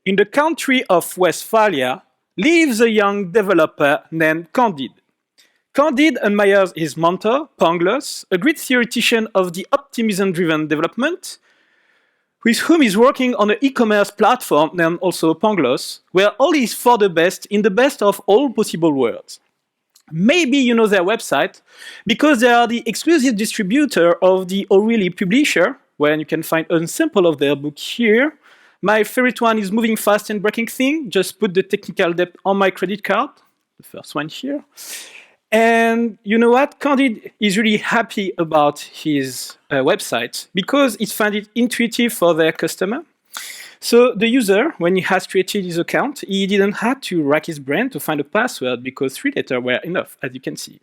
In the country of Westphalia lives a young developer named Candide. Candide admires his mentor, Pangloss, a great theoretician of the optimism-driven development, with whom he's working on an e-commerce platform named also Pangloss, where all is for the best in the best of all possible worlds. Maybe you know their website, because they are the exclusive distributor of the O'Reilly publisher, where you can find a sample of their book here. My favorite one is Moving Fast and Breaking Things. Just put the technical debt on my credit card, the first one here. And you know what? Candide is really happy about his website because it found it intuitive for their customer. So the user, when he has created his account, he didn't have to rack his brain to find a password because 3 letters were enough, as you can see.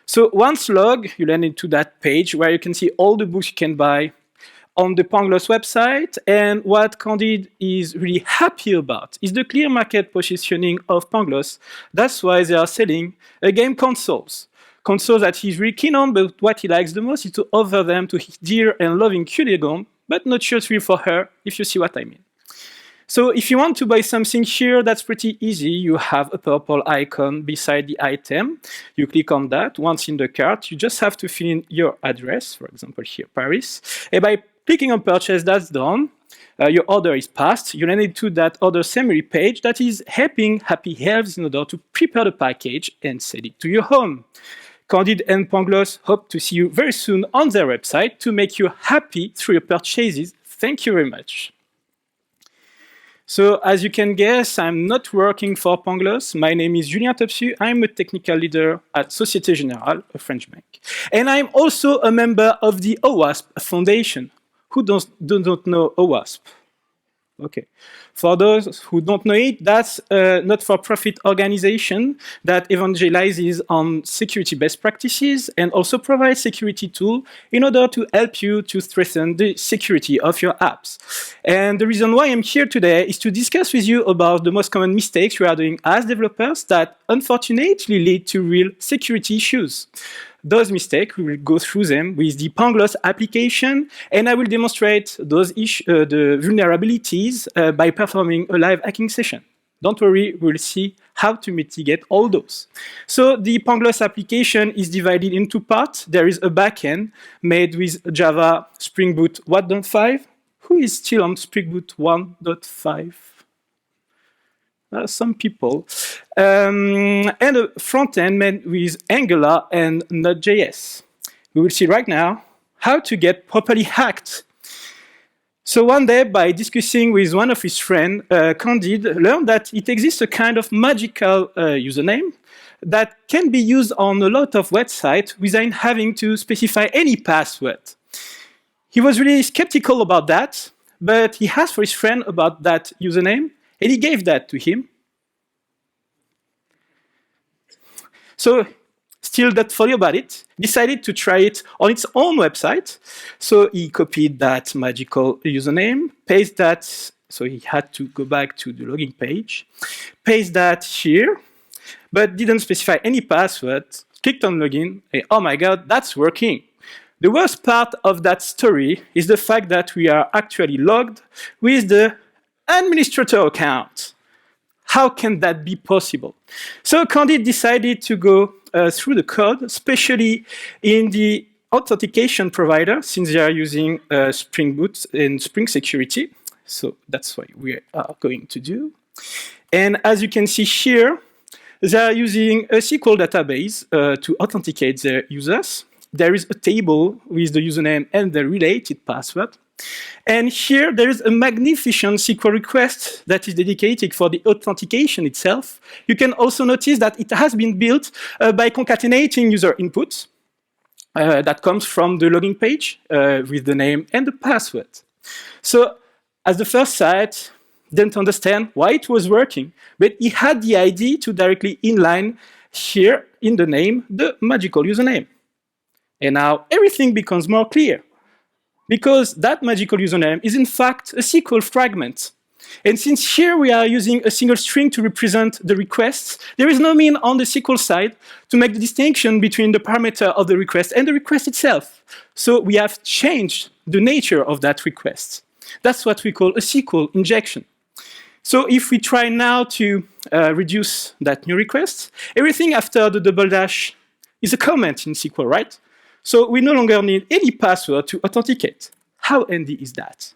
So once logged, you land into that page where you can see all the books you can buy on the Pangloss website. And what Candide is really happy about is the clear market positioning of Pangloss. That's why they are selling game consoles. Consoles that he's really keen on, but what he likes the most is to offer them to his dear and loving Culegon, but not sure for her, if you see what I mean. So if you want to buy something here, that's pretty easy. You have a purple icon beside the item. You click on that. Once in the cart, you just have to fill in your address, for example here, Paris. And by clicking on purchase, that's done. Your order is passed. You land into that order summary page that is helping happy elves in order to prepare the package and send it to your home. Candide and Pangloss hope to see you very soon on their website to make you happy through your purchases. Thank you very much. So as you can guess, I'm not working for Pangloss. My name is Julien Topc. I'm a technical leader at Société Générale, a French bank. And I'm also a member of the OWASP Foundation. Who don't know OWASP? Okay. For those who don't know it, that's a not-for-profit organization that evangelizes on security best practices and also provides security tools in order to help you to strengthen the security of your apps. And the reason why I'm here today is to discuss with you about the most common mistakes we are doing as developers that unfortunately lead to real security issues. Those mistakes, we will go through them with the Pangloss application, and I will demonstrate those the vulnerabilities by performing a live hacking session. Don't worry, we'll see how to mitigate all those. So the Pangloss application is divided into parts. There is a backend made with Java Spring Boot 1.5. Who is still on Spring Boot 1.5? Some people, and a front end made with Angular and Node.js. We will see right now how to get properly hacked. So one day, by discussing with one of his friends, Candide learned that it exists a kind of magical username that can be used on a lot of websites without having to specify any password. He was really skeptical about that, but he asked for his friend about that username, and he gave that to him. So, still not fully about it, decided to try it on its own website. So he copied that magical username, pasted that, so he had to go back to the login page, paste that here, but didn't specify any password, clicked on login, and oh my god, that's working. The worst part of that story is the fact that we are actually logged with the administrator account. How can that be possible? So Candide decided to go through the code, especially in the authentication provider, since they are using Spring Boot and Spring Security. So that's what we are going to do. And as you can see here, they are using a SQL database to authenticate their users. There is a table with the username and the related password. And here there is a magnificent SQL request that is dedicated for the authentication itself. You can also notice that it has been built by concatenating user inputs that comes from the login page with the name and the password. So as the first site didn't understand why it was working, but he had the idea to directly inline here in the name the magical username. And now everything becomes more clear, because that magical username is in fact a SQL fragment. And since here we are using a single string to represent the requests, there is no mean on the SQL side to make the distinction between the parameter of the request and the request itself. So we have changed the nature of that request. That's what we call a SQL injection. So if we try now to reduce that new request, everything after the double dash is a comment in SQL, right? So we no longer need any password to authenticate. How handy is that?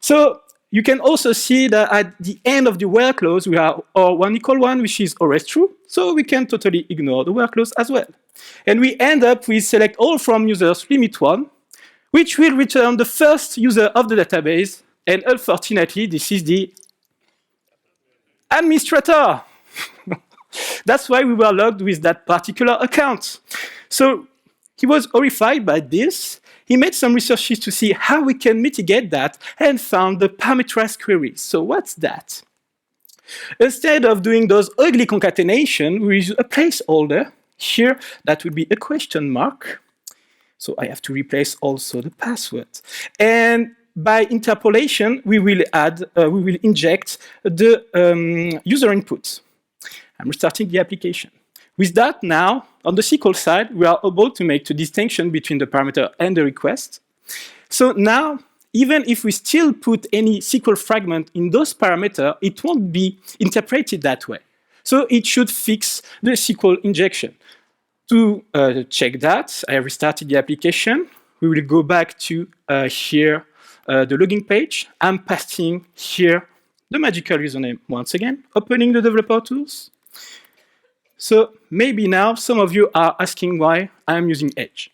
So you can also see that at the end of the where clause, we have our 1=1, which is always true. So we can totally ignore the where clause as well. And we end up with select all from users limit 1, which will return the first user of the database. And unfortunately, this is the administrator. That's why we were logged with that particular account. So he was horrified by this. He made some researches to see how we can mitigate that and found the parameterized queries. So what's that? Instead of doing those ugly concatenation, we use a placeholder. Here, that would be a question mark. So I have to replace also the password. And by interpolation, we will inject the user input. I'm restarting the application. With that now, on the SQL side, we are able to make the distinction between the parameter and the request. So now, even if we still put any SQL fragment in those parameters, it won't be interpreted that way. So it should fix the SQL injection. To check that, I restarted the application. We will go back to here, the login page. I'm pasting here the magical username once again, opening the developer tools. So maybe now some of you are asking why I'm using Edge.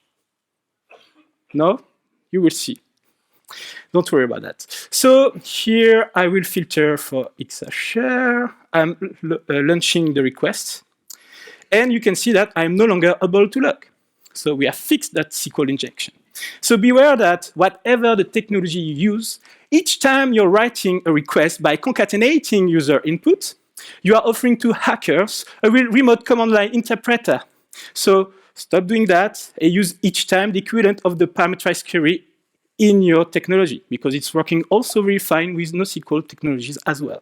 No? You will see. Don't worry about that. So here I will filter for XHR. I'm launching the request. And you can see that I'm no longer able to log. So we have fixed that SQL injection. So beware that whatever the technology you use, each time you're writing a request by concatenating user input, you are offering to hackers a remote command line interpreter. So stop doing that and use each time the equivalent of the parameterized query in your technology, because it's working also very fine with NoSQL technologies as well.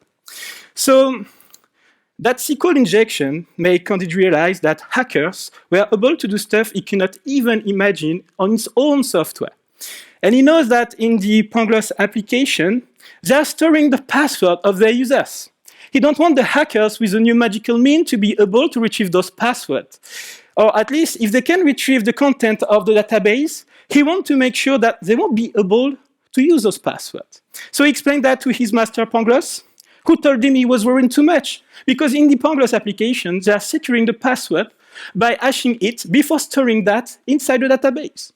So that SQL injection made Candid realize that hackers were able to do stuff he cannot even imagine on his own software. And he knows that in the Pangloss application, they are storing the password of their users. He don't want the hackers with a new magical mean to be able to retrieve those passwords. Or at least, if they can retrieve the content of the database, he wants to make sure that they won't be able to use those passwords. So he explained that to his master Pangloss, who told him he was worrying too much, because in the Pangloss application, they are securing the password by hashing it before storing that inside the database.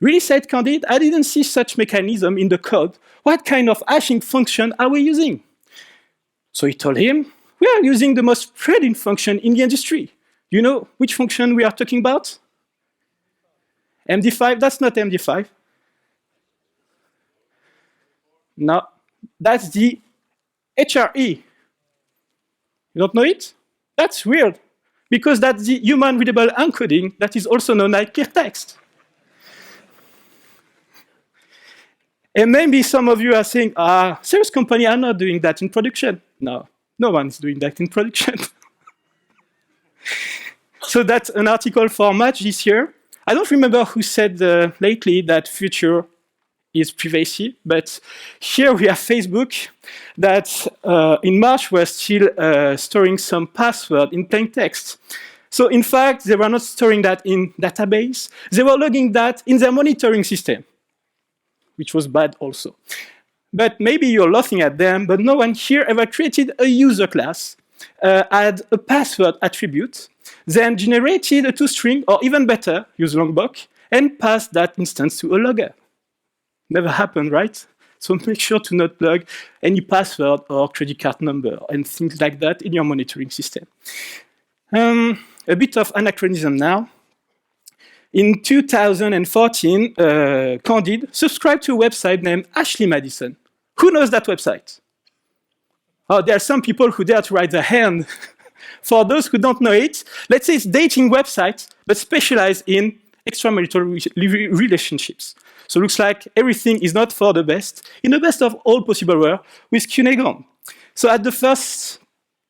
Really, said Candid, I didn't see such mechanism in the code. What kind of hashing function are we using? So he told him, we are using the most spreading function in the industry. You know which function we are talking about? MD5? That's not MD5. No, that's the HRE. You don't know it? That's weird, because that's the human readable encoding that is also known as clear text. And maybe some of you are saying, serious companies are not doing that in production. No, no one's doing that in production. So that's an article for March this year. I don't remember who said lately that future is privacy, but here we have Facebook that in March was still storing some password in plain text. So in fact, they were not storing that in database. They were logging that in their monitoring system, which was bad also. But maybe you're laughing at them, but no one here ever created a user class, add a password attribute, then generated a toString, or even better, use Longbox, and passed that instance to a logger. Never happened, right? So make sure to not log any password or credit card number and things like that in your monitoring system. A bit of anachronism now. In 2014, Candid subscribed to a website named Ashley Madison. Who knows that website? Oh, there are some people who dare to raise their hand. For those who don't know it, let's say it's dating websites, but specialize in extramarital relationships. So it looks like everything is not for the best, in the best of all possible world, with Cunegon. So at the first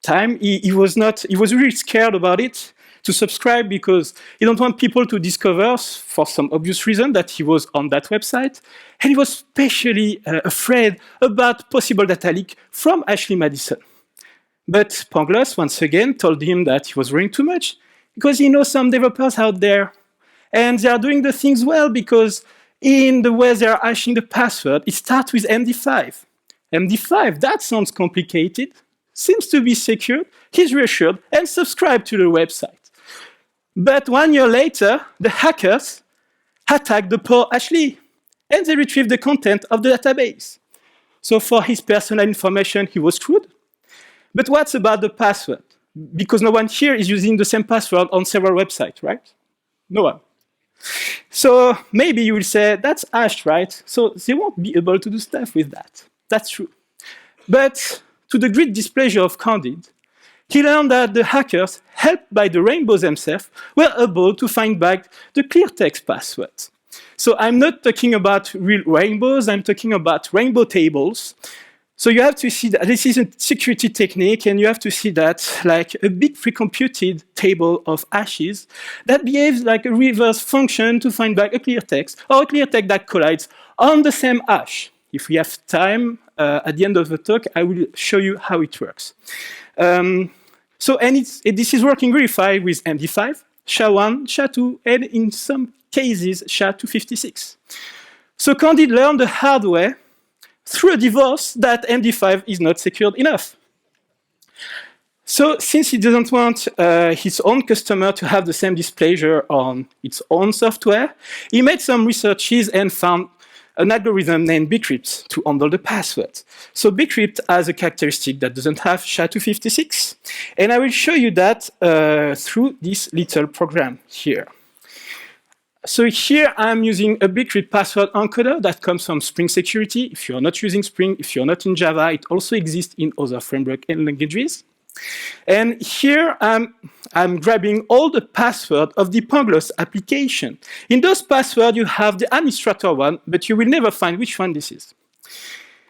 time, he was really scared about it, to subscribe because he don't want people to discover, for some obvious reason, that he was on that website. And he was especially afraid about possible data leak from Ashley Madison. But Pangloss, once again, told him that he was worrying too much because he knows some developers out there. And they are doing the things well because in the way they are hashing the password, it starts with MD5. MD5, that sounds complicated, seems to be secure, he's reassured, and subscribed to the website. But 1 year later, the hackers attacked the poor Ashley, and they retrieved the content of the database. So for his personal information, he was screwed. But what's about the password? Because no one here is using the same password on several websites, right? No one. So maybe you will say, that's hashed, right? So they won't be able to do stuff with that. That's true. But to the great displeasure of Candide, he learned that the hackers, helped by the rainbows themselves, were able to find back the clear text password. So I'm not talking about real rainbows, I'm talking about rainbow tables. So you have to see that this is a security technique, and you have to see that like a big pre-computed table of hashes that behaves like a reverse function to find back a clear text, or a clear text that collides on the same hash. If we have time, at the end of the talk, I will show you how it works. This is working really fine with MD5, SHA-1, SHA-2, and in some cases, SHA-256. So Candide learned the hard way through a divorce that MD5 is not secured enough. So since he doesn't want his own customer to have the same displeasure on its own software, he made some researches and found an algorithm named bcrypt to handle the password. So bcrypt has a characteristic that doesn't have SHA-256, and I will show you that through this little program here. So here I'm using a bcrypt password encoder that comes from Spring Security. If you're not using Spring, if you're not in Java, it also exists in other frameworks and languages. And here I'm grabbing all the passwords of the Pangloss application. In those passwords, you have the administrator one, but you will never find which one this is.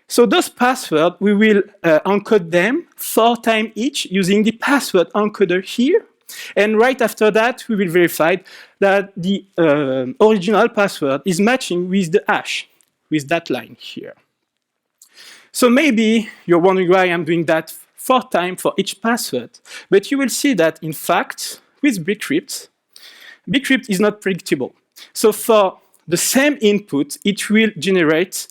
So those passwords, we will encode them 4 times each using the password encoder here. And right after that, we will verify that the original password is matching with the hash, with that line here. So maybe you're wondering why I'm doing that 4 times for each password. But you will see that, in fact, with bcrypt is not predictable. So for the same input, it will generate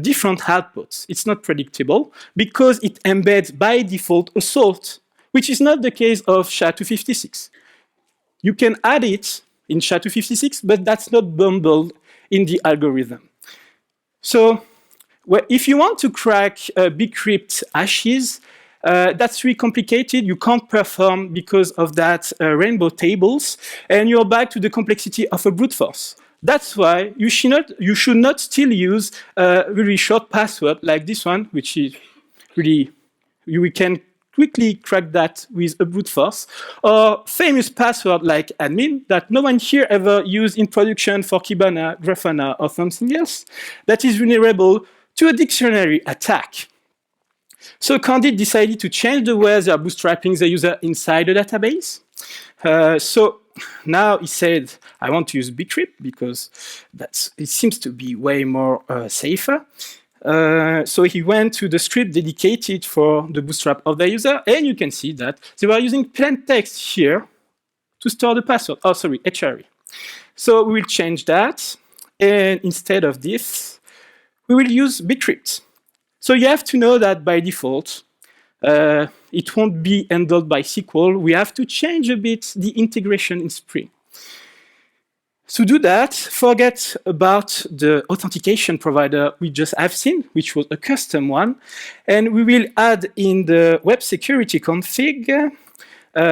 different outputs. It's not predictable because it embeds by default a salt, which is not the case of SHA-256. You can add it in SHA-256, but that's not bundled in the algorithm. So if you want to crack bcrypt hashes, that's really complicated. You can't perform because of that rainbow tables, and you're back to the complexity of a brute force. That's why you should not still use a really short password like this one, which is really, we can quickly crack that with a brute force, or famous password like admin that no one here ever used in production for Kibana, Grafana, or something else, that is vulnerable to a dictionary attack. So Candide decided to change the way they are bootstrapping the user inside the database. So now he said, I want to use bcrypt because it seems to be way more safer. So he went to the script dedicated for the bootstrap of the user, and you can see that they were using plain text here to store the password. Oh, sorry, HRE. So we will change that, and instead of this, we will use bcrypt. So you have to know that by default, it won't be handled by SQL. We have to change a bit the integration in Spring. To do that, forget about the authentication provider we just have seen, which was a custom one, and we will add in the web security config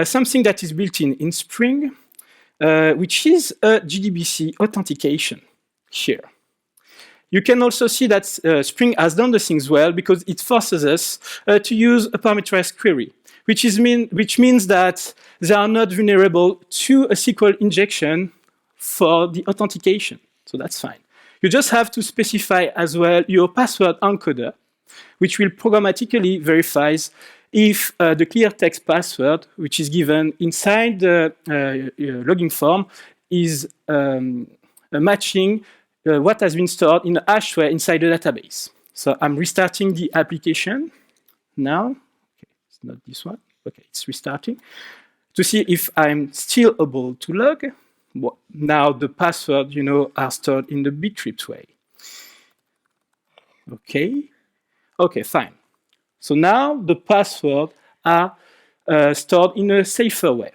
something that is built in Spring, which is a Gdbg Authentication here. You can also see that Spring has done the things well because it forces us to use a parameterized query, which means that they are not vulnerable to a SQL injection for the authentication. So that's fine. You just have to specify as well your password encoder. which will programmatically verify if the clear text password, which is given inside the login form, is matching what has been stored in the hashware inside the database. So I'm restarting the application now. Okay, it's not this one. Okay, it's restarting to see if I'm still able to log. Well, now the password, are stored in the bcrypt way. Okay, fine. So now the passwords are stored in a safer way.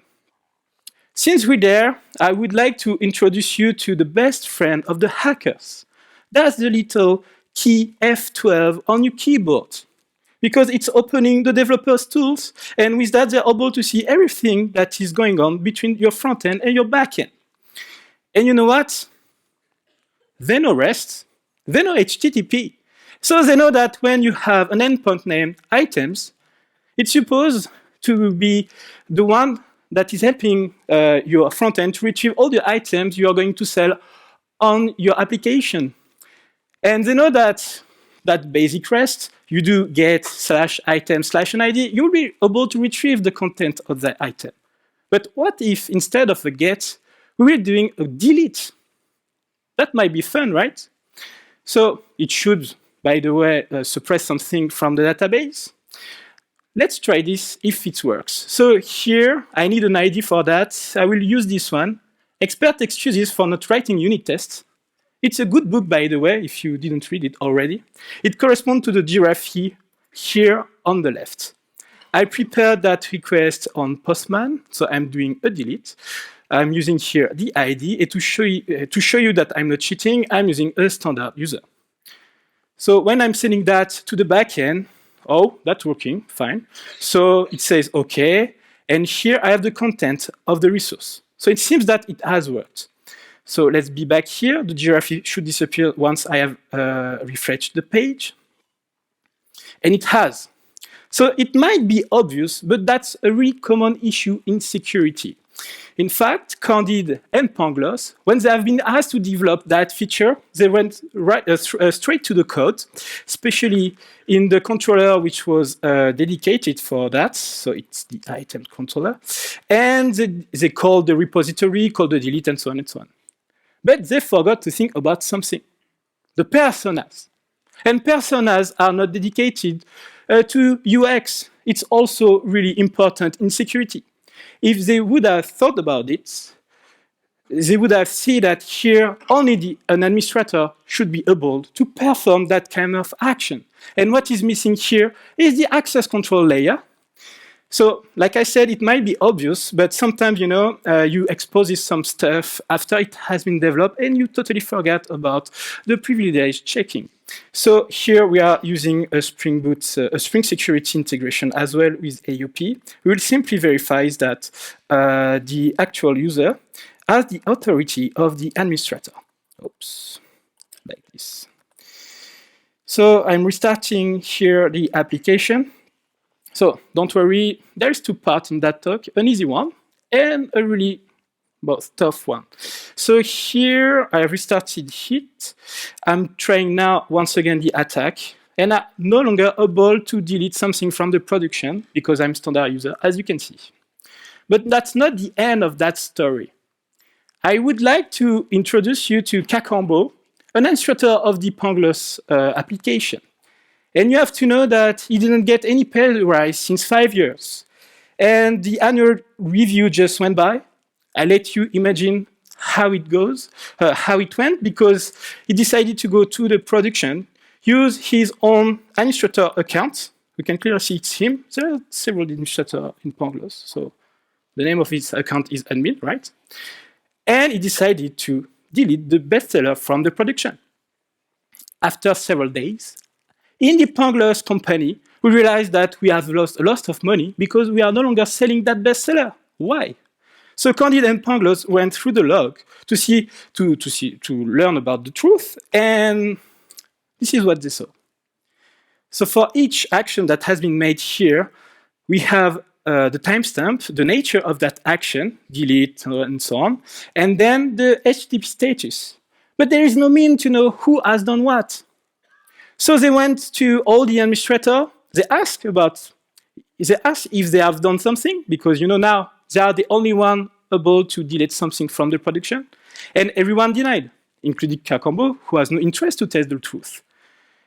Since we're there, I would like to introduce you to the best friend of the hackers. That's the little key F12 on your keyboard, because it's opening the developer's tools, and with that, they're able to see everything that is going on between your front end and your back end. And you know what? They know REST, they know HTTP. So they know that when you have an endpoint named items, it's supposed to be the one that is helping your front end to retrieve all the items you are going to sell on your application. And they know that basic REST, you do get/item/an ID, you'll be able to retrieve the content of that item. But what if instead of a get, we're doing a delete? That might be fun, right? So it should, by the way, suppress something from the database. Let's try this if it works. So here, I need an ID for that. I will use this one. Expert Excuses for Not Writing Unit Tests. It's a good book, by the way, if you didn't read it already. It corresponds to the giraffe here on the left. I prepared that request on Postman, so I'm doing a delete. I'm using here the ID, and to show you that I'm not cheating, I'm using a standard user. So when I'm sending that to the backend, oh, that's working, fine. So it says OK, and here I have the content of the resource. So it seems that it has worked. So let's be back here. The giraffe should disappear once I have refreshed the page. And it has. So it might be obvious, but that's a really common issue in security. In fact, Candid and Pangloss, when they have been asked to develop that feature, they went straight to the code, especially in the controller which was dedicated for that. So it's the item controller. And they called the repository, called the delete, and so on and so on. But they forgot to think about something, the personas. And personas are not dedicated to UX. It's also really important in security. If they would have thought about it, they would have seen that here only an administrator should be able to perform that kind of action. And what is missing here is the access control layer. So, like I said, it might be obvious, but sometimes, you expose some stuff after it has been developed and you totally forget about the privilege checking. So here we are using a Spring Boot, a Spring Security integration as well with AUP. We will simply verify that the actual user has the authority of the administrator. Oops, like this. So I'm restarting here the application. So don't worry, there's two parts in that talk, an easy one and a really tough one. So here I restarted it. I'm trying now once again the attack, and I'm no longer able to delete something from the production because I'm standard user, as you can see. But that's not the end of that story. I would like to introduce you to Kakambo, an administrator of the Pangloss application. And you have to know that he didn't get any pay rise since 5 years. And the annual review just went by. I let you imagine how it goes, how it went, because he decided to go to the production, use his own administrator account. We can clearly see it's him. There are several administrators in Pangloss, so the name of his account is admin, right? And he decided to delete the bestseller from the production. After several days, in the Pangloss company, we realized that we have lost a lot of money because we are no longer selling that bestseller. Why? So Candid and Pangloss went through the log to learn about the truth, and this is what they saw. So for each action that has been made here, we have the timestamp, the nature of that action, delete, and so on, and then the HTTP status. But there is no mean to know who has done what. So they went to all the administrator. They asked if they have done something, because now they are the only one able to delete something from the production. And everyone denied, including Kakambo, who has no interest to test the truth.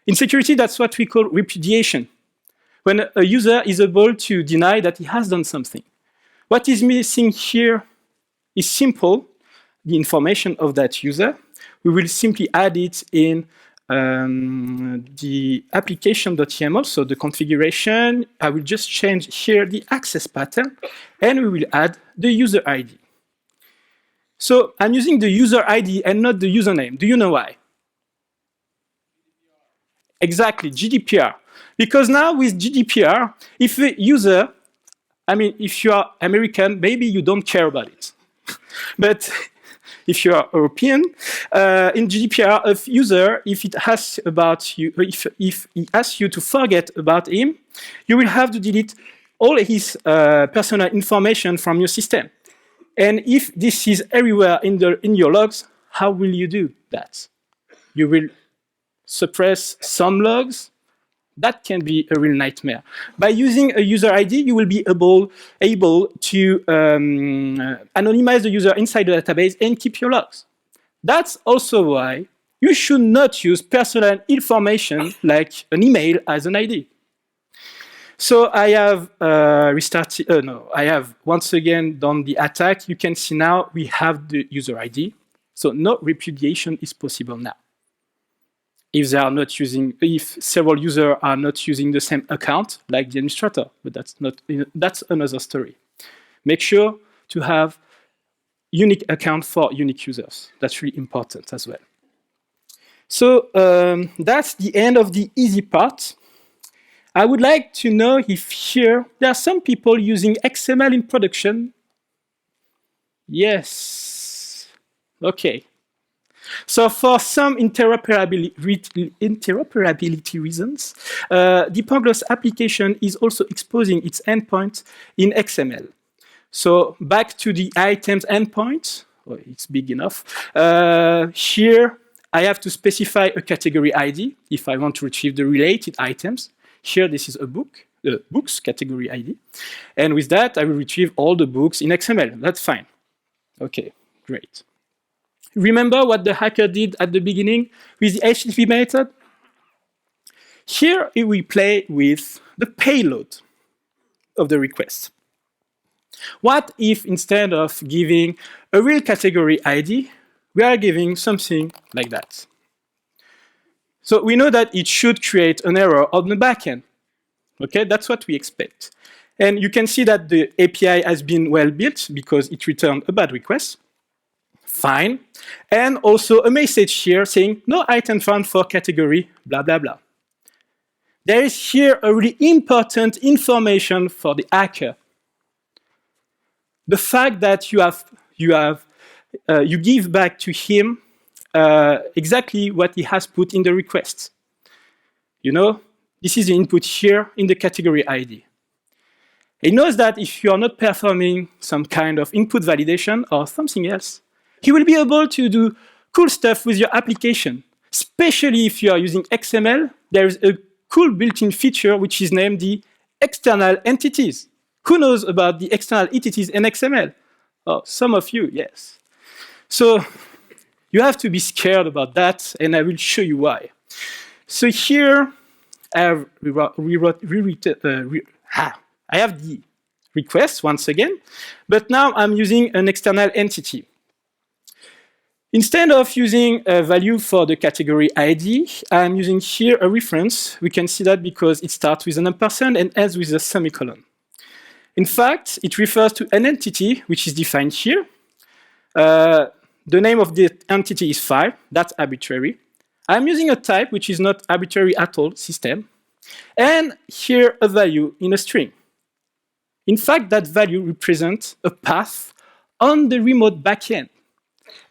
In security, that's what we call repudiation, when a user is able to deny that he has done something. What is missing here is simple, the information of that user. We will simply add it in the application.yml, so the configuration. I will just change here the access pattern, and we will add the user ID. So I'm using the user ID and not the username. Do you know why? Exactly, GDPR. Because now with GDPR, if a user, if you are American, maybe you don't care about it. But if you are European, in GDPR, a user, if it asks about you, if he asks you to forget about him, you will have to delete all his personal information from your system. And if this is everywhere in your logs, how will you do that? You will suppress some logs. That can be a real nightmare. By using a user ID, you will be able to anonymize the user inside the database and keep your logs. That's also why you should not use personal information like an email as an ID. So I have I have once again done the attack. You can see now we have the user ID. So no repudiation is possible now. If several users are not using the same account, like the administrator, but that's another story. Make sure to have unique account for unique users. That's really important as well. So that's the end of the easy part. I would like to know if here there are some people using XML in production. Yes. Okay. So for some interoperability reasons, the Ponglos application is also exposing its endpoint in XML. So back to the items endpoint. Oh, it's big enough. Here, I have to specify a category ID if I want to retrieve the related items. Here, this is a books category ID. And with that, I will retrieve all the books in XML. That's fine. Okay, great. Remember what the hacker did at the beginning with the HTTP method? Here, we play with the payload of the request. What if instead of giving a real category ID, we are giving something like that? So we know that it should create an error on the backend. Okay, that's what we expect. And you can see that the API has been well built because it returned a bad request. Fine. And also a message here saying no item found for category, blah, blah, blah. There is here a really important information for the hacker. The fact that you give back to him exactly what he has put in the request. You know, this is the input here in the category ID. He knows that if you are not performing some kind of input validation or something else, he will be able to do cool stuff with your application. Especially if you are using XML, there is a cool built-in feature which is named the external entities. Who knows about the external entities in XML? Oh, some of you, yes. So you have to be scared about that, and I will show you why. So here, I have I have the request once again, but now I'm using an external entity. Instead of using a value for the category ID, I'm using here a reference. We can see that because it starts with an ampersand and ends with a semicolon. In fact, it refers to an entity which is defined here. The name of the entity is file. That's arbitrary. I'm using a type which is not arbitrary at all, system. And here a value in a string. In fact, that value represents a path on the remote backend.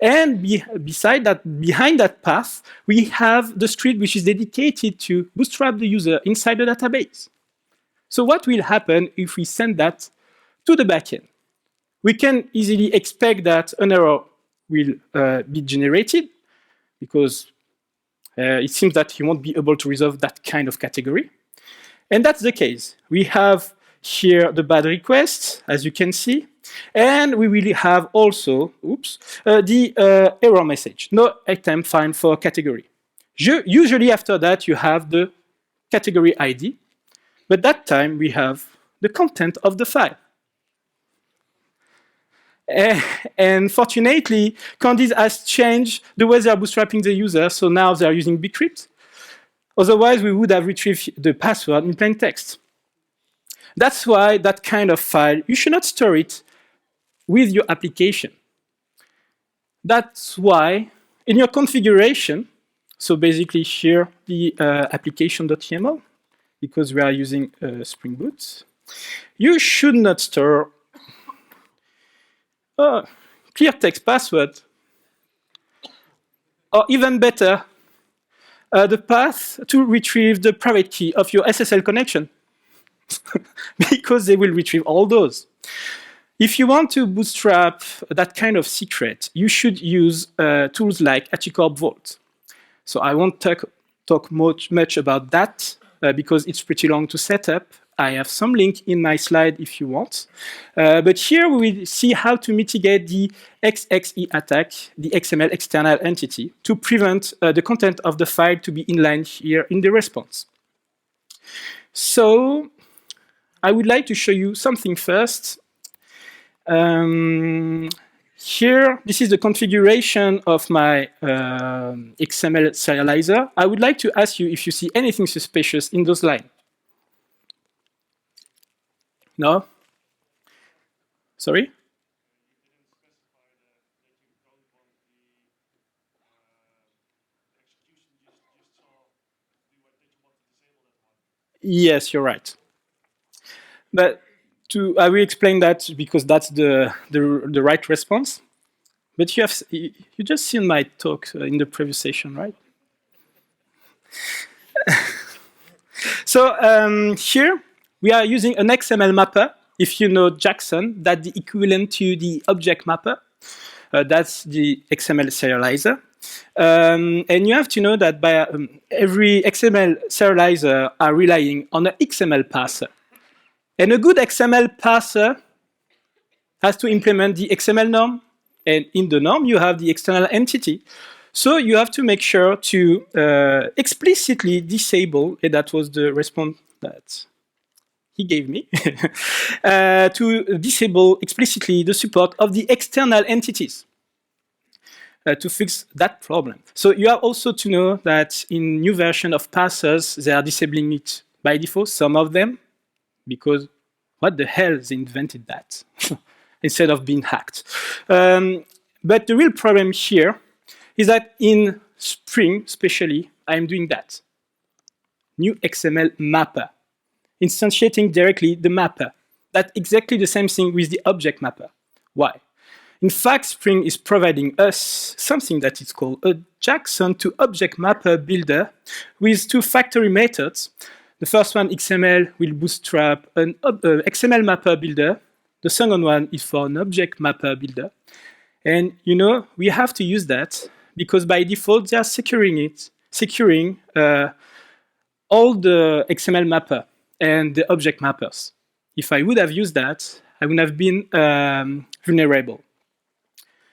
And behind that path, we have the script which is dedicated to bootstrap the user inside the database. So what will happen if we send that to the backend? We can easily expect that an error will be generated because It seems that he won't be able to resolve that kind of category. And that's the case. We have here the bad request, as you can see. And we will have also, the error message. No item found for category. Usually after that, you have the category ID. But that time, we have the content of the file. And fortunately, Candide has changed the way they are bootstrapping the user, so now they are using bcrypt. Otherwise, we would have retrieved the password in plain text. That's why that kind of file, you should not store it with your application. That's why in your configuration, so basically here, the application.yml, because we are using Spring Boot, you should not store clear text password, or even better, the path to retrieve the private key of your SSL connection, because they will retrieve all those. If you want to bootstrap that kind of secret, you should use tools like HashiCorp Vault. So I won't talk much about that because it's pretty long to set up. I have some link in my slide if you want. But here we will see how to mitigate the XXE attack, the XML external entity, to prevent the content of the file to be inline here in the response. So I would like to show you something first. Here, this is the configuration of my XML serializer. I would like to ask you if you see anything suspicious in those lines. No? Sorry? Yes, you're right. But I will explain that because that's the right response. But you just seen my talk in the previous session, right? So here we are using an XML mapper. If you know Jackson, that's the equivalent to the object mapper. That's the XML serializer. And you have to know that by every XML serializer are relying on an XML parser. And a good XML parser has to implement the XML norm. And in the norm, you have the external entity. So you have to make sure to explicitly disable, and that was the response that he gave me, to disable explicitly the support of the external entities to fix that problem. So you have also to know that in new version of parsers, they are disabling it by default, some of them, because what the hell, they invented that instead of being hacked. But the real problem here is that in Spring, especially, I'm doing that. New XML mapper, instantiating directly the mapper. That's exactly the same thing with the object mapper. Why? In fact, Spring is providing us something that is called a Jackson to object mapper builder with two factory methods. The first one, XML, will bootstrap an XML mapper builder. The second one is for an object mapper builder. And you know, we have to use that because by default, they are securing all the XML mapper and the object mappers. If I would have used that, I would have been vulnerable.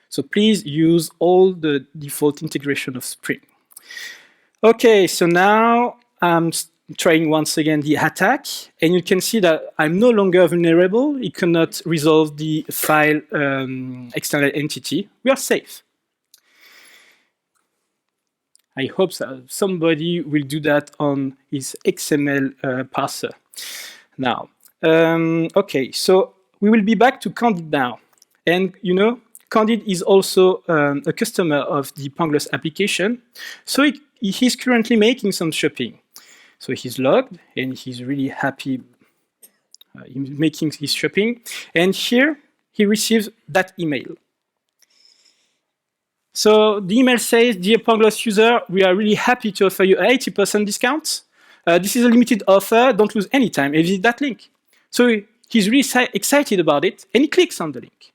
So please use all the default integration of Spring. Okay, so now I'm trying once again the attack, and you can see that I'm no longer vulnerable. It cannot resolve the file external entity. We are safe. I hope that somebody will do that on his XML parser. Now, okay, so we will be back to Candide now. And you know, Candide is also a customer of the Pangloss application. So he's currently making some shopping. So he's logged and he's really happy making his shopping. And here he receives that email. So the email says, "Dear Pangloss user, we are really happy to offer you an 80% discount. This is a limited offer. Don't lose any time and visit that link." So he's really excited about it and he clicks on the link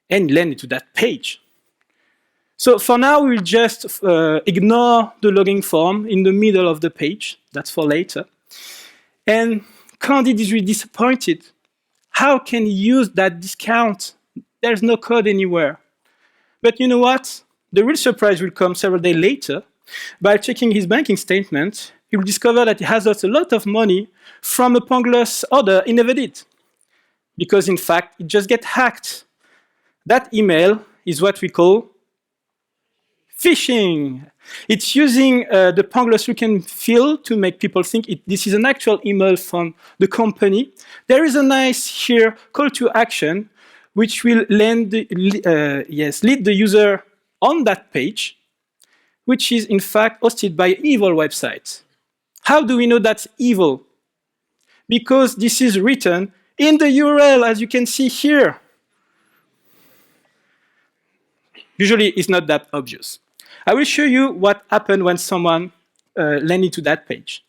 and landed to that page. So for now, we'll just ignore the logging form in the middle of the page. That's for later. And Candide is really disappointed. How can he use that discount? There's no code anywhere. But you know what? The real surprise will come several days later. By checking his banking statement, he will discover that he has lost a lot of money from a Pangloss order he never did. Because in fact, it just gets hacked. That email is what we call phishing. It's using the Pangloss look and feel to make people think this is an actual email from the company. There is a nice here call to action, which will lead the user on that page, which is in fact hosted by an evil website. How do we know that's evil? Because this is written in the URL, as you can see here. Usually it's not that obvious. I will show you what happened when someone landed to that page.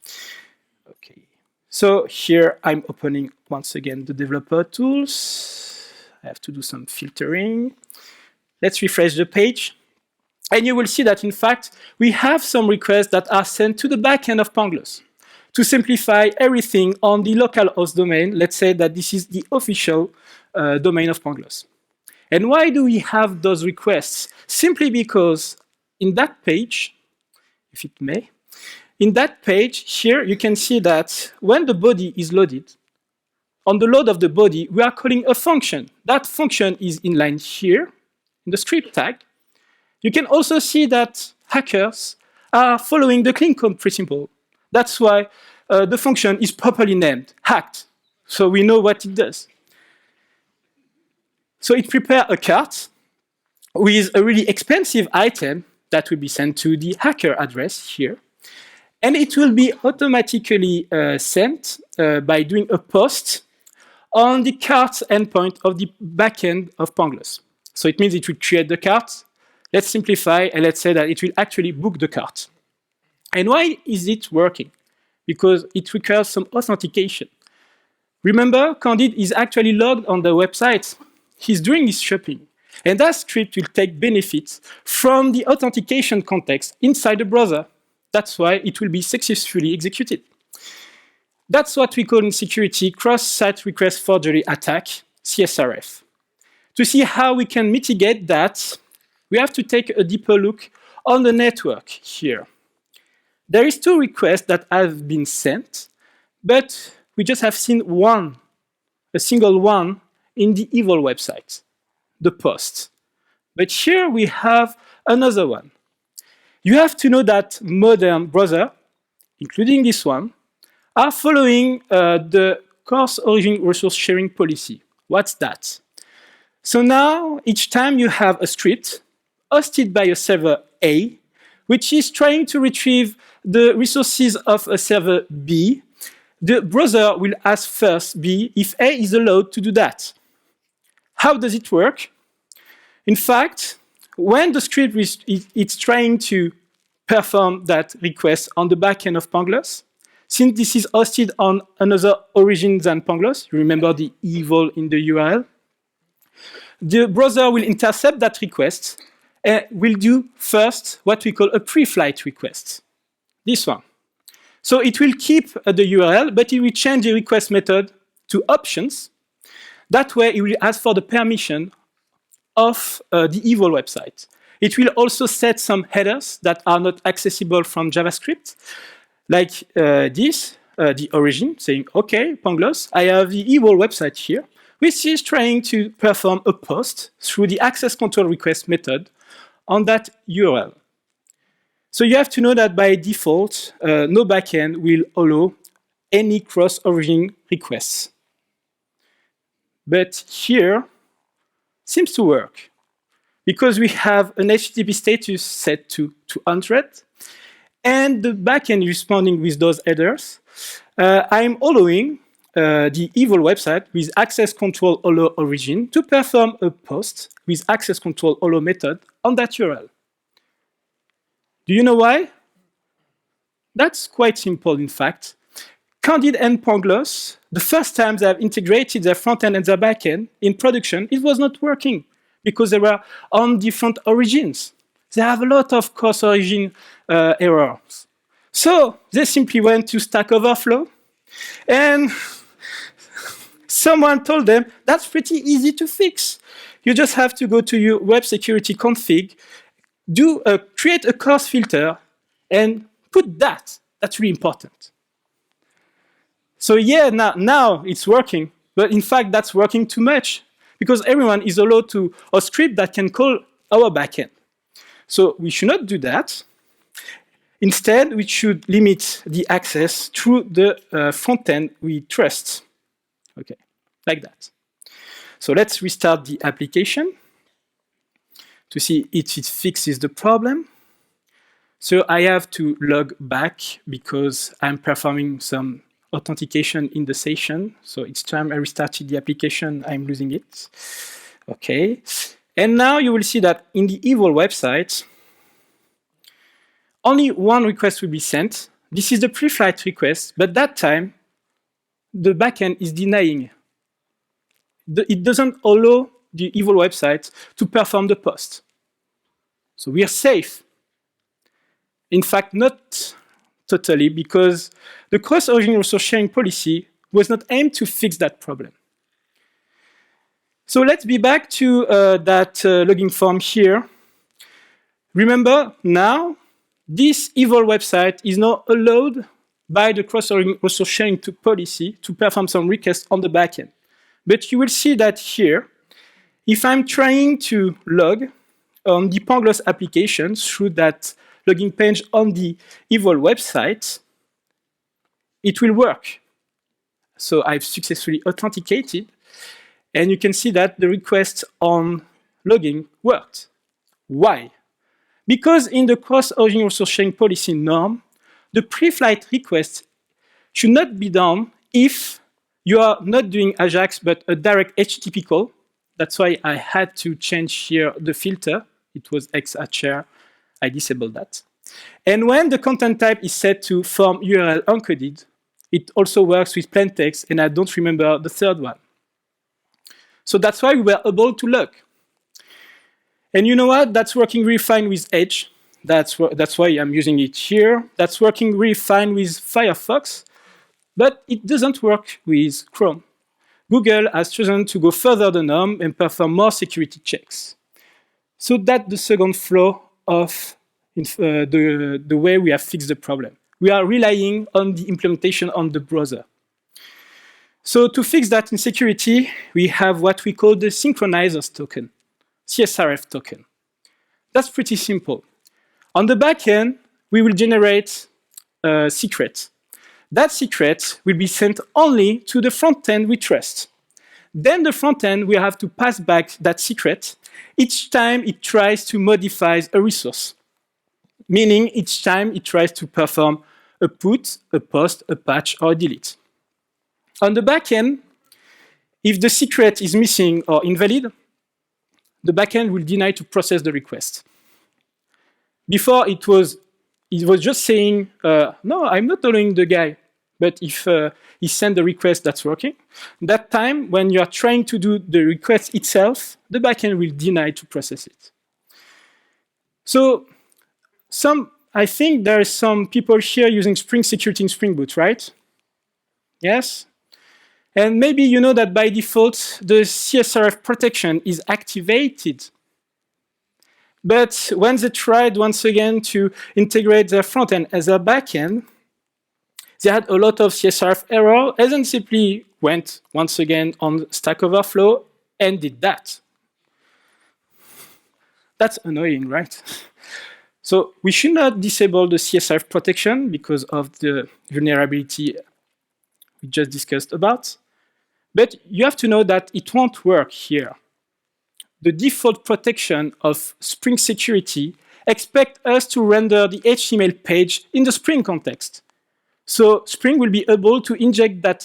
Okay. So here I'm opening once again the developer tools. I have to do some filtering. Let's refresh the page. And you will see that, in fact, we have some requests that are sent to the backend of Pangloss. To simplify everything on the local host domain, let's say that this is the official domain of Pangloss. And why do we have those requests? Simply because in that page, if it may, in that page here, you can see that when the body is loaded, on the load of the body, we are calling a function. That function is inline here in the script tag. You can also see that hackers are following the clean code principle. That's why the function is properly named, hacked. So we know what it does. So it prepares a cart with a really expensive item that will be sent to the hacker address here. And it will be automatically sent by doing a post on the cart endpoint of the backend of Pangloss. So it means it will create the cart. Let's simplify, and let's say that it will actually book the cart. And why is it working? Because it requires some authentication. Remember, Candide is actually logged on the website. He's doing his shopping. And that script will take benefits from the authentication context inside the browser. That's why it will be successfully executed. That's what we call in security cross-site request forgery attack, CSRF. To see how we can mitigate that, we have to take a deeper look on the network here. There is 2 requests that have been sent, but we just have seen one, a single one, in the evil website, the post. But here we have another one. You have to know that modern browsers, including this one, are following the coarse origin resource sharing policy. What's that? So now, each time you have a script hosted by a server A, which is trying to retrieve the resources of a server B, the browser will ask first B if A is allowed to do that. How does it work? In fact, when the script is trying to perform that request on the backend of Pangloss, since this is hosted on another origin than Pangloss, you remember the evil in the URL, the browser will intercept that request and will do first what we call a preflight request, this one. So it will keep the URL, but it will change the request method to options. That way, it will ask for the permission of the evil website. It will also set some headers that are not accessible from JavaScript, like this, the origin, saying, OK, Pangloss, I have the evil website here, which is trying to perform a post through the access control request method on that URL. So you have to know that by default, no backend will allow any cross-origin requests. But here, seems to work, because we have an HTTP status set to 200, and the backend responding with those headers. I'm allowing the evil website with access control allow origin to perform a post with access control allow method on that URL. Do you know why? That's quite simple, in fact. Candide and Pangloss, the first time they have integrated their front-end and their back-end in production, it was not working because they were on different origins. they have a lot of cross-origin errors. So they simply went to Stack Overflow, and someone told them, that's pretty easy to fix. You just have to go to your web security config, create a coarse filter, and put that. That's really important. So yeah, now it's working, but in fact, that's working too much because everyone is allowed to a script that can call our backend. So we should not do that. Instead, we should limit the access through the front end we trust. Okay, like that. So let's restart the application to see if it fixes the problem. So I have to log back because I'm performing some authentication in the session. So each time I restarted the application, I'm losing it. Okay. And now you will see that in the evil website, only one request will be sent. This is the pre-flight request, but that time, the backend is denying. It doesn't allow the evil website to perform the post. So we are safe. In fact, not totally, because the cross-origin resource sharing policy was not aimed to fix that problem. So let's be back to that logging form here. Remember, now, this evil website is now allowed by the cross-origin resource sharing policy to perform some requests on the backend. But you will see that here, if I'm trying to log on the Pangloss application through that logging page on the evil website, it will work. So I've successfully authenticated, and you can see that the request on logging worked. Why? Because in the cross-origin resource sharing policy norm, the pre-flight request should not be done if you are not doing AJAX, but a direct HTTP call. That's why I had to change here the filter. It was XHR. I disabled that. And when the content type is set to form URL encoded, it also works with plain text, and I don't remember the third one. So that's why we were able to log. And you know what? That's working really fine with Edge. That's why I'm using it here. That's working really fine with Firefox, but it doesn't work with Chrome. Google has chosen to go further the norm and perform more security checks. So that's the second flaw of the way we have fixed the problem. We are relying on the implementation on the browser. So to fix that insecurity, we have what we call the Synchronizers Token, CSRF token. That's pretty simple. On the back end, we will generate a secret. That secret will be sent only to the front end we trust. Then the front end will have to pass back that secret each time it tries to modify a resource. Meaning each time it tries to perform a put, a post, a patch, or a delete. On the back end, if the secret is missing or invalid, the backend will deny to process the request. Before it was just saying, no, I'm not allowing the guy. But if he sent the request that's working, that time when you are trying to do the request itself, the backend will deny to process it. So I think there are some people here using Spring Security in Spring Boot, right? Yes? And maybe you know that by default, the CSRF protection is activated. But when they tried once again to integrate their front end as a backend, they had a lot of CSRF error, and then simply went once again on Stack Overflow and did that. That's annoying, right? So we should not disable the CSRF protection because of the vulnerability we just discussed about. But you have to know that it won't work here. The default protection of Spring Security expects us to render the HTML page in the Spring context. So Spring will be able to inject that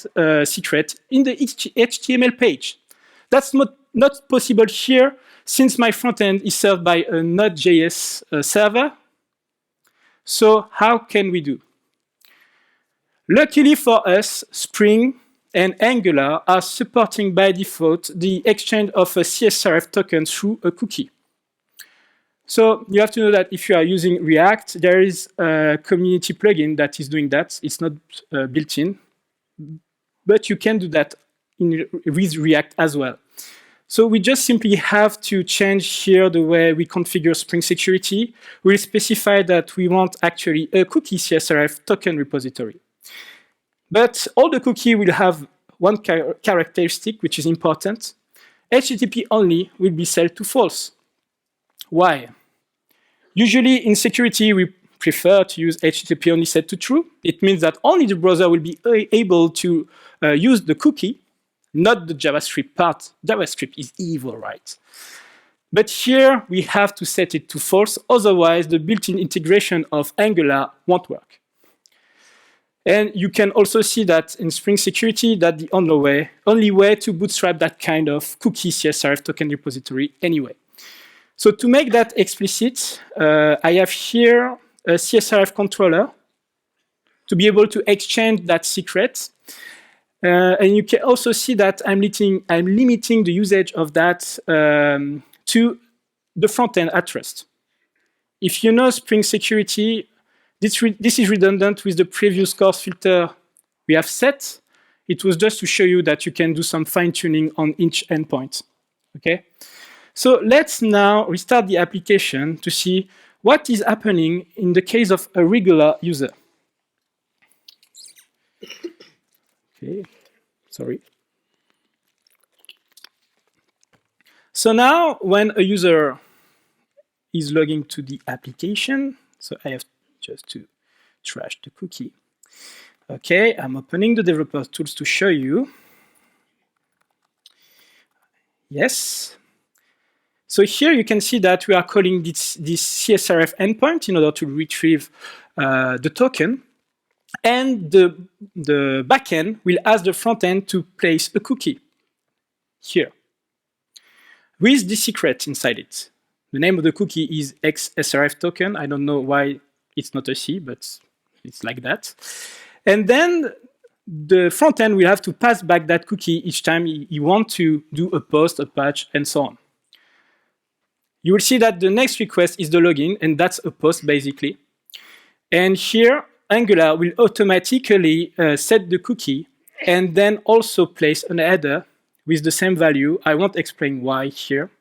secret in the HTML page. That's not possible here since my frontend is served by a Node.js server. So how can we do? Luckily for us, Spring and Angular are supporting by default the exchange of a CSRF token through a cookie. So you have to know that if you are using React, there is a community plugin that is doing that. It's not built in, but you can do that with React as well. So we just simply have to change here the way we configure Spring Security. We'll specify that we want actually a cookie CSRF token repository. But all the cookie will have one characteristic, which is important. HTTP only will be set to false. Why? Usually in security, we prefer to use HTTP only set to true. It means that only the browser will be able to use the cookie, not the JavaScript part. JavaScript is evil, right? But here we have to set it to false, otherwise the built-in integration of Angular won't work. And you can also see that in Spring Security that the only way to bootstrap that kind of cookie CSRF token repository anyway. So to make that explicit, I have here a CSRF controller to be able to exchange that secret. And you can also see that I'm limiting the usage of that to the front-end at rest. If you know Spring Security, this is redundant with the previous course filter we have set. It was just to show you that you can do some fine-tuning on each endpoint. Okay? So let's now restart the application to see what is happening in the case of a regular user. Okay, sorry. So now when a user is logging to the application, so I have just to trash the cookie. Okay, I'm opening the developer tools to show you. Yes. So here you can see that we are calling this CSRF endpoint in order to retrieve the token. And the backend will ask the frontend to place a cookie here with the secret inside it. The name of the cookie is XSRF token. I don't know why it's not a C, but it's like that. And then the frontend will have to pass back that cookie each time you want to do a post, a patch, and so on. You will see that the next request is the login, and that's a post basically. And here, Angular will automatically set the cookie and then also place an header with the same value. I won't explain why here.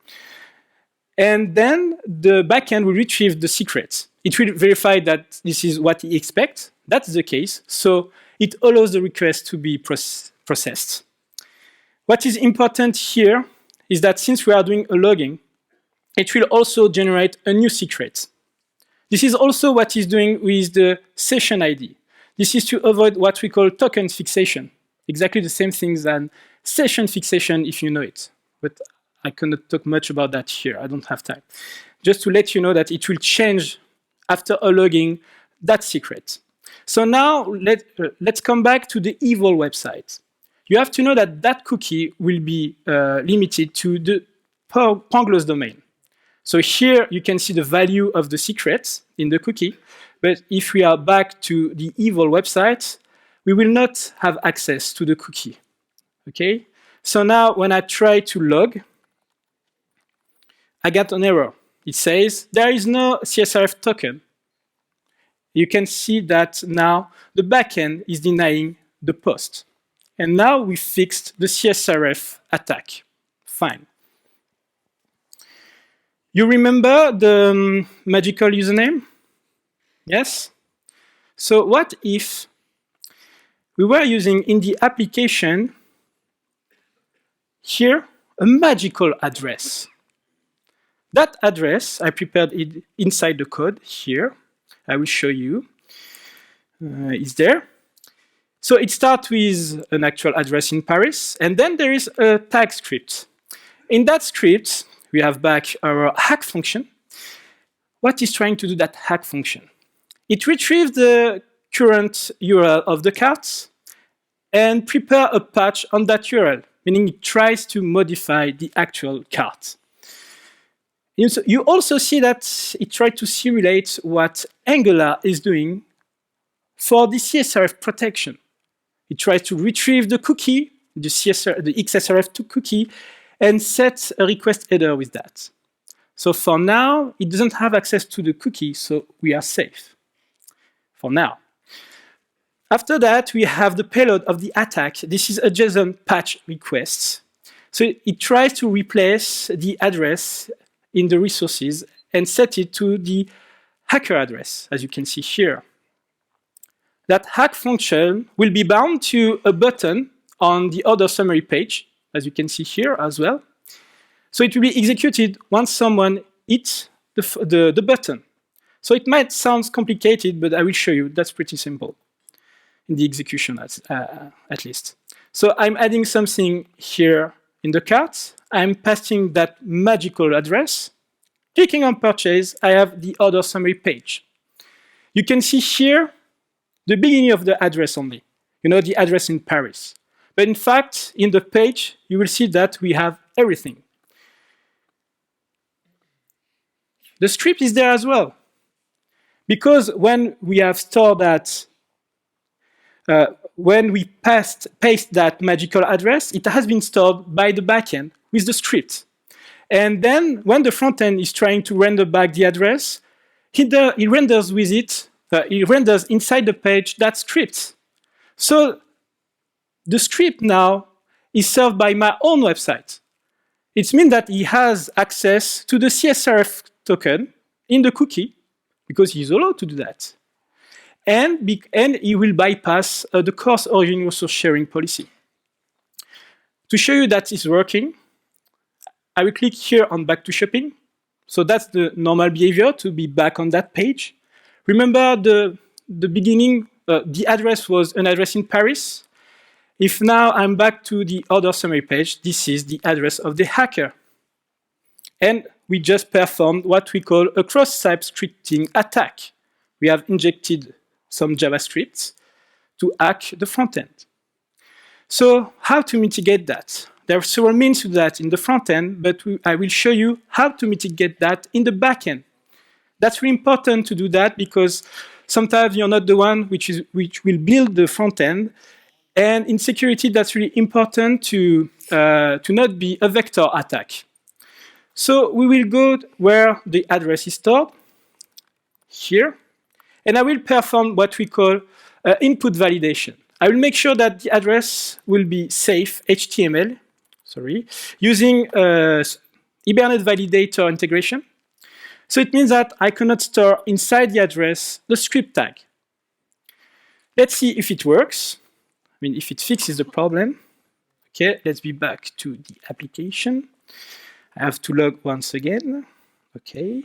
And then the backend will retrieve the secrets. It will verify that this is what he expects. That's the case. So it allows the request to be processed. What is important here is that since we are doing a logging, it will also generate a new secret. This is also what it's doing with the session ID. This is to avoid what we call token fixation. Exactly the same thing as session fixation if you know it. But I cannot talk much about that here. I don't have time. Just to let you know that it will change after a logging that secret. So now let's come back to the evil website. You have to know that that cookie will be limited to the Pangloss domain. So here you can see the value of the secrets in the cookie, but if we are back to the evil website, we will not have access to the cookie. Okay? So now when I try to log, I get an error. It says there is no CSRF token. You can see that now the backend is denying the post. And now we fixed the CSRF attack. Fine. You remember the magical username? Yes? So what if we were using in the application here a magical address? That address, I prepared it inside the code here. I will show you. It's there. So it starts with an actual address in Paris, and then there is a tag script. In that script, we have back our hack function. What is trying to do that hack function? It retrieves the current URL of the cart and prepare a patch on that URL, meaning it tries to modify the actual cart. You also see that it tried to simulate what Angular is doing for the CSRF protection. It tries to retrieve the cookie, the XSRF2 cookie, and set a request header with that. So for now, it doesn't have access to the cookie, so we are safe for now. After that, we have the payload of the attack. This is a JSON patch request. So it tries to replace the address in the resources and set it to the hacker address, as you can see here. That hack function will be bound to a button on the other summary page, as you can see here as well. So it will be executed once someone hits the button. So it might sound complicated, but I will show you that's pretty simple in the execution at least. So I'm adding something here in the cart. I'm passing that magical address. Clicking on purchase, I have the other summary page. You can see here the beginning of the address only, the address in Paris. But in fact, in the page, you will see that we have everything. The script is there as well. Because when we have stored that, when we paste that magical address, it has been stored by the backend with the script. And then when the frontend is trying to render back the address, it renders with it, it renders inside the page that script. So the script now is served by my own website. It means that he has access to the CSRF token in the cookie, because he's allowed to do that. And he will bypass the coarse origin resource sharing policy. To show you that it's working, I will click here on back to shopping. So that's the normal behavior to be back on that page. Remember the beginning, the address was an address in Paris. If now I'm back to the other summary page, this is the address of the hacker. And we just performed what we call a cross-site scripting attack. We have injected some JavaScript to hack the front end. So how to mitigate that? There are several means to that in the front end, but I will show you how to mitigate that in the back end. That's really important to do that because sometimes you're not the one which will build the front end. And in security, that's really important to not be a vector attack. So we will go where the address is stored, here, and I will perform what we call input validation. I will make sure that the address will be safe HTML, using Hibernate validator integration. So it means that I cannot store inside the address the script tag. Let's see if it works. I mean, if it fixes the problem. Okay, let's be back to the application. I have to log once again. Okay.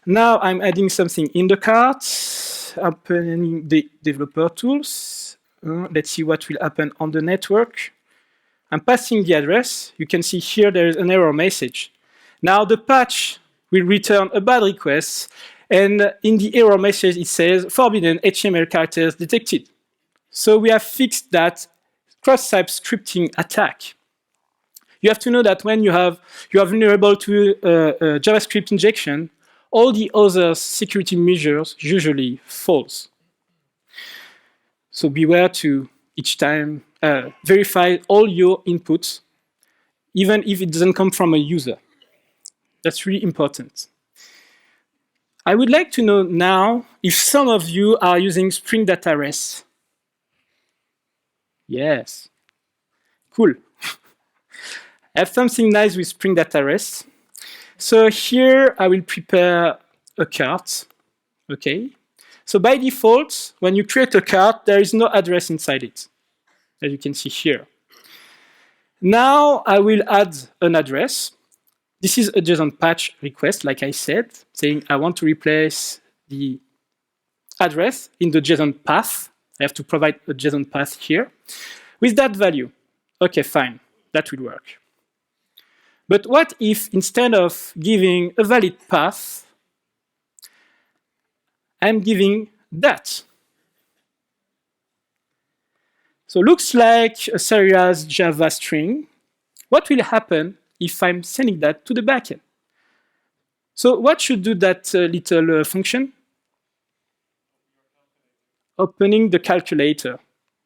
Now I'm adding something in the cart, opening the developer tools. Let's see what will happen on the network. I'm passing the address. You can see here there is an error message. Now the patch will return a bad request, and in the error message it says forbidden HTML characters detected. So we have fixed that cross-site scripting attack. You have to know that when you are vulnerable to JavaScript injection, all the other security measures usually falls. So beware to each time verify all your inputs, even if it doesn't come from a user. That's really important. I would like to know now if some of you are using Spring Data REST. Yes. Cool. I have something nice with Spring Data REST. So here I will prepare a cart. Okay. So by default, when you create a cart, there is no address inside it, as you can see here. Now I will add an address. This is a JSON patch request, like I said, saying I want to replace the address in the JSON path. I have to provide a JSON path here with that value. Okay, fine, that will work. But what if instead of giving a valid path, I'm giving that? So looks like a serious Java string. What will happen if I'm sending that to the backend? So what should do that little function? Opening the calculator.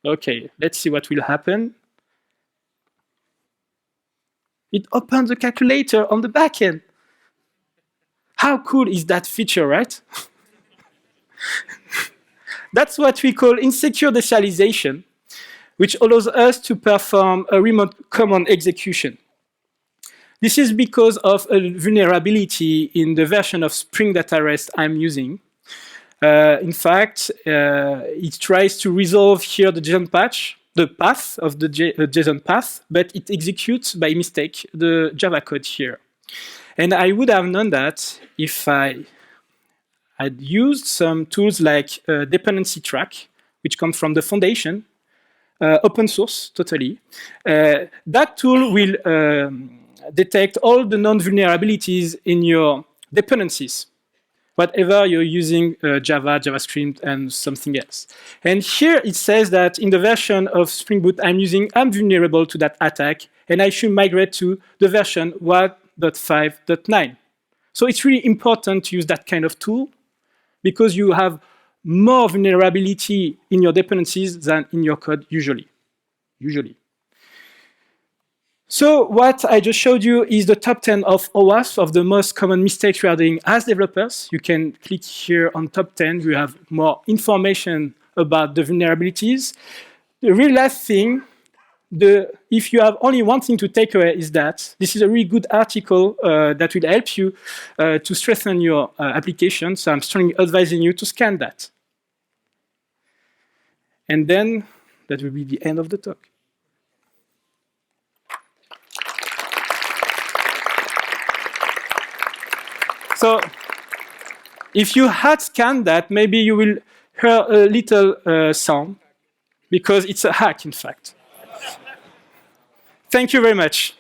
Okay, let's see what will happen. It opens the calculator on the back end. How cool is that feature, right? That's what we call insecure desalinization, which allows us to perform a remote command execution. This is because of a vulnerability in the version of Spring Data REST I'm using. In fact, it tries to resolve here the JSON patch, the path of the JSON path, but it executes by mistake the Java code here. And I would have known that if I had used some tools like dependency track, which come from the foundation, open source, totally. That tool will detect all the known vulnerabilities in your dependencies, whatever you're using Java, JavaScript, and something else. And here it says that in the version of Spring Boot I'm using, I'm vulnerable to that attack, and I should migrate to the version 1.5.9. So it's really important to use that kind of tool because you have more vulnerability in your dependencies than in your code usually. So what I just showed you is the top 10 of OWASP of the most common mistakes we are doing as developers. You can click here on top 10. You have more information about the vulnerabilities. The real last thing, if you have only one thing to take away, is that this is a really good article that will help you to strengthen your application. So I'm strongly advising you to scan that. And then that will be the end of the talk. So if you had scanned that, maybe you will hear a little sound, because it's a hack, in fact. Thank you very much.